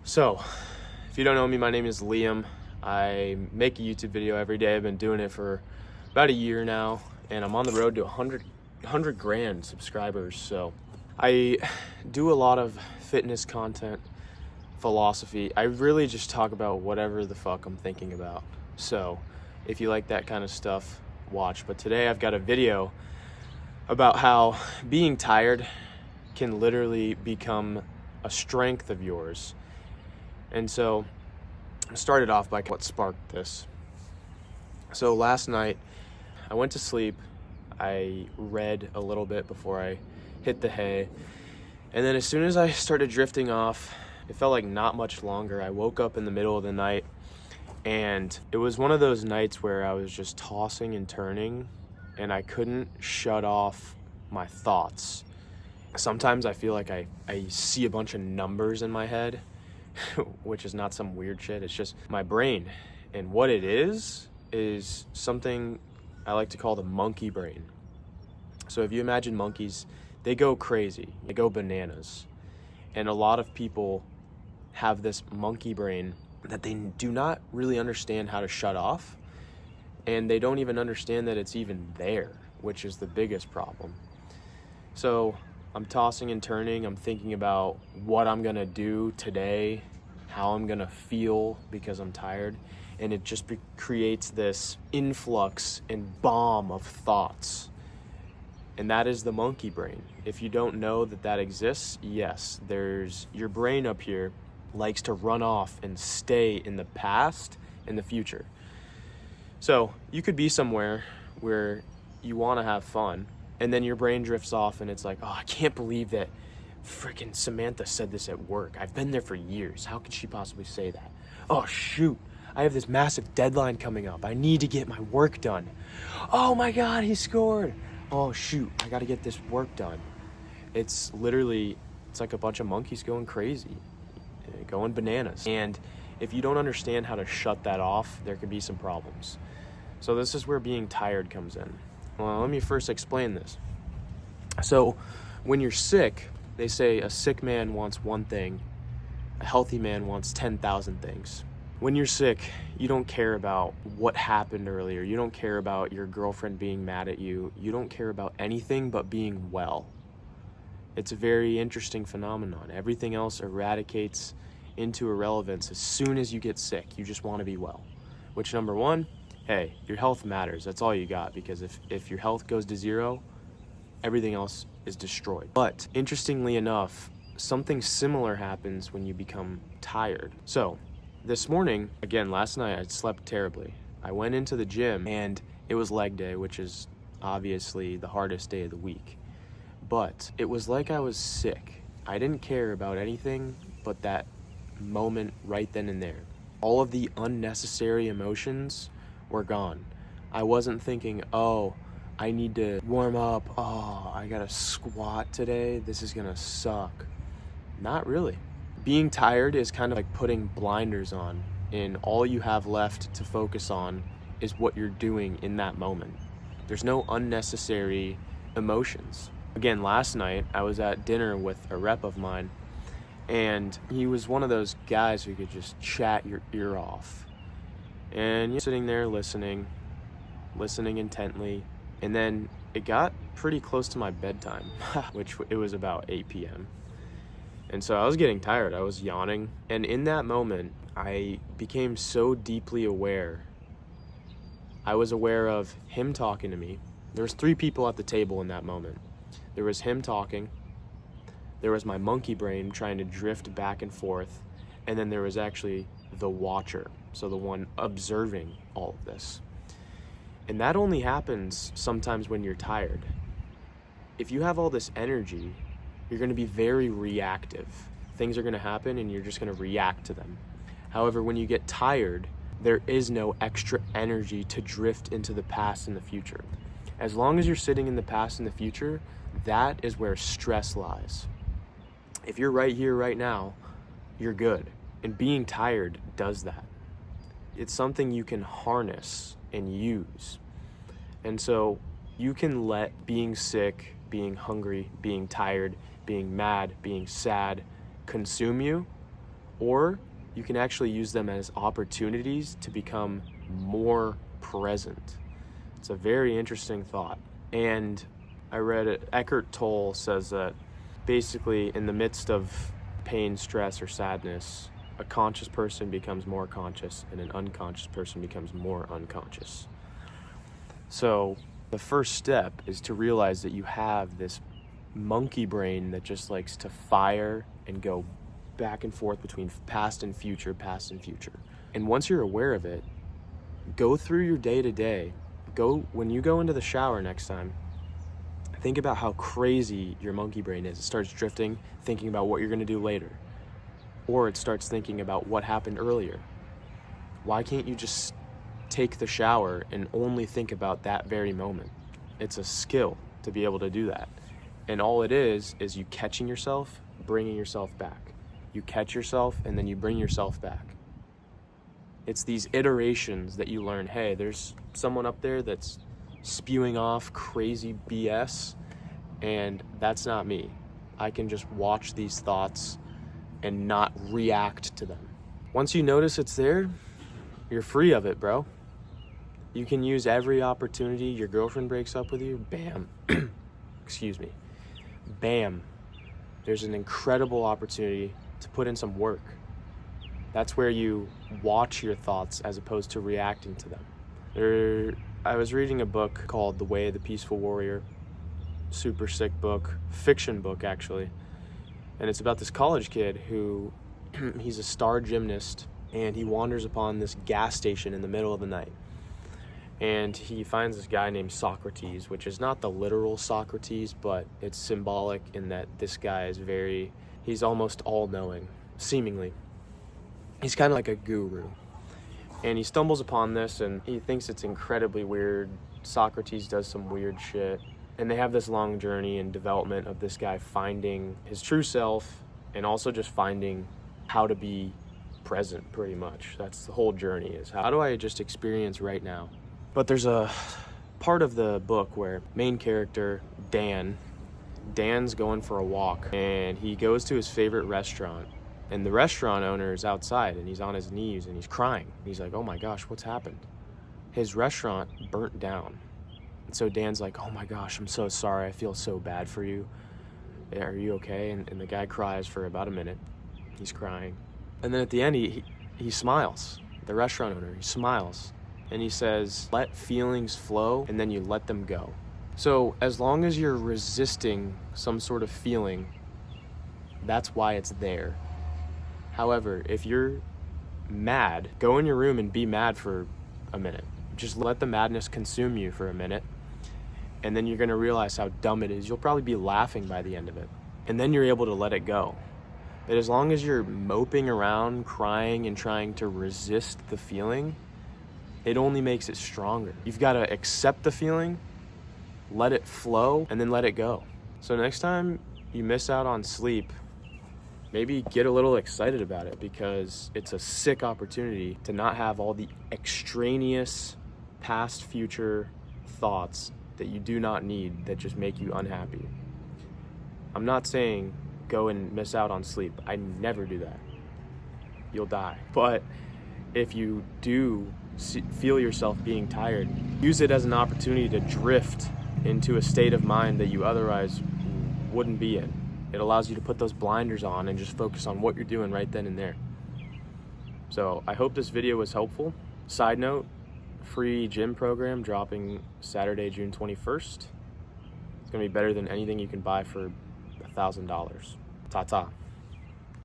So, if you don't know me, my name is Liam. I make a YouTube video every day. I've been doing it for about a year now, and I'm on the road to 100 grand subscribers. So, I do a lot of fitness content, philosophy. I really just talk about whatever the fuck I'm thinking about. So, if you like that kind of stuff, watch. But today I've got a video about how being tired can literally become a strength of yours. And so I started off by what sparked this. So last night I went to sleep. I read a little bit before I hit the hay. And then as soon as I started drifting off, it felt like not much longer. I woke up in the middle of the night, and it was one of those nights where I was just tossing and turning and I couldn't shut off my thoughts. Sometimes I feel like I see a bunch of numbers in my head, which is not some weird shit. It's just my brain. And what it is something I like to call the monkey brain. So if you imagine monkeys, they go crazy, they go bananas. And a lot of people have this monkey brain that they do not really understand how to shut off. And they don't even understand that it's even there, which is the biggest problem. So I'm tossing and turning. I'm thinking about what I'm gonna do today, how I'm gonna feel because I'm tired. And it just creates this influx and bomb of thoughts. And that is the monkey brain. If you don't know that that exists, yes, there's your brain up here likes to run off and stay in the past and the future. So you could be somewhere where you wanna have fun, and then your brain drifts off and it's like, oh, I can't believe that freaking Samantha said this at work. I've been there for years. How could she possibly say that? Oh, shoot. I have this massive deadline coming up. I need to get my work done. Oh my God, he scored. Oh, shoot. I got to get this work done. It's like a bunch of monkeys going crazy, going bananas. And if you don't understand how to shut that off, there can be some problems. So this is where being tired comes in. Well, let me first explain this. So when you're sick, they say a sick man wants one thing, a healthy man wants 10,000 things. When you're sick, you don't care about what happened earlier. You don't care about your girlfriend being mad at you. You don't care about anything but being well. It's a very interesting phenomenon. Everything else eradicates into irrelevance as soon as you get sick. You just want to be well. Which, number one, hey, your health matters. That's all you got, because if your health goes to zero, everything else is destroyed. But interestingly enough, something similar happens when you become tired. So this morning, again, last night, I slept terribly. I went into the gym and it was leg day, which is obviously the hardest day of the week. But it was like I was sick. I didn't care about anything but that moment right then and there. All of the unnecessary emotions were gone. I wasn't thinking, oh, I need to warm up. Oh, I gotta squat today. This is gonna suck. Not really. Being tired is kind of like putting blinders on, and all you have left to focus on is what you're doing in that moment. There's no unnecessary emotions. Again, last night I was at dinner with a rep of mine, and he was one of those guys who could just chat your ear off. And you're sitting there listening intently, and then it got pretty close to my bedtime, which it was about 8 p.m. And so I was getting tired, I was yawning, and in that moment, I became so deeply aware. I was aware of him talking to me. There was 3 people at the table in that moment. There was him talking, there was my monkey brain trying to drift back and forth, and then there was actually the watcher, so the one observing all of this. And that only happens sometimes when you're tired. If you have all this energy, you're going to be very reactive. Things are going to happen and you're just going to react to them. However, when you get tired, there is no extra energy to drift into the past and the future. As long as you're sitting in the past and the future, that is where stress lies. If you're right here, right now, you're good. And being tired does that. It's something you can harness and use. And so you can let being sick, being hungry, being tired, being mad, being sad consume you, or you can actually use them as opportunities to become more present. It's a very interesting thought. And I read it, Eckhart Tolle says that basically in the midst of pain, stress, or sadness, a conscious person becomes more conscious and an unconscious person becomes more unconscious. So the first step is to realize that you have this monkey brain that just likes to fire and go back and forth between past and future, past and future. And once you're aware of it, go through your day to day. When you go into the shower next time, think about how crazy your monkey brain is. It starts drifting, thinking about what you're going to do later. Or it starts thinking about what happened earlier. Why can't you just take the shower and only think about that very moment? It's a skill to be able to do that. And all it is you catching yourself, bringing yourself back. You catch yourself, and then you bring yourself back. It's these iterations that you learn, hey, there's someone up there that's spewing off crazy BS, and that's not me. I can just watch these thoughts and not react to them. Once you notice it's there, you're free of it, bro. You can use every opportunity. Your girlfriend breaks up with you, bam. Excuse me. Bam. There's an incredible opportunity to put in some work. That's where you watch your thoughts as opposed to reacting to them. I was reading a book called The Way of the Peaceful Warrior. Super sick book, fiction book actually. And it's about this college kid who, he's a star gymnast, and he wanders upon this gas station in the middle of the night. And he finds this guy named Socrates, which is not the literal Socrates, but it's symbolic in that this guy is he's almost all-knowing, seemingly. He's kind of like a guru. And he stumbles upon this, and he thinks it's incredibly weird. Socrates does some weird shit. And they have this long journey and development of this guy finding his true self and also just finding how to be present, pretty much. That's the whole journey, is how do I just experience right now? But there's a part of the book where main character, Dan's going for a walk, and he goes to his favorite restaurant. And the restaurant owner is outside, and he's on his knees, and he's crying. He's like, oh my gosh, what's happened? His restaurant burnt down. And so Dan's like, oh my gosh, I'm so sorry. I feel so bad for you. Are you okay? And the guy cries for about a minute. He's crying. And then at the end, he smiles. The restaurant owner, he smiles. And he says, let feelings flow, and then you let them go. So as long as you're resisting some sort of feeling, that's why it's there. However, if you're mad, go in your room and be mad for a minute. Just let the madness consume you for a minute, and then you're going to realize how dumb it is. You'll probably be laughing by the end of it, and then you're able to let it go. But as long as you're moping around, crying, and trying to resist the feeling, it only makes it stronger. You've got to accept the feeling, let it flow, and then let it go. So next time you miss out on sleep, maybe get a little excited about it, because it's a sick opportunity to not have all the extraneous past, future thoughts that you do not need that just make you unhappy. I'm not saying go and miss out on sleep. I never do that. You'll die. But if you do feel yourself being tired, use it as an opportunity to drift into a state of mind that you otherwise wouldn't be in. It allows you to put those blinders on and just focus on what you're doing right then and there. So I hope this video was helpful. Side note, free gym program dropping Saturday, June 21st. It's gonna be better than anything you can buy for $1,000. Ta-ta.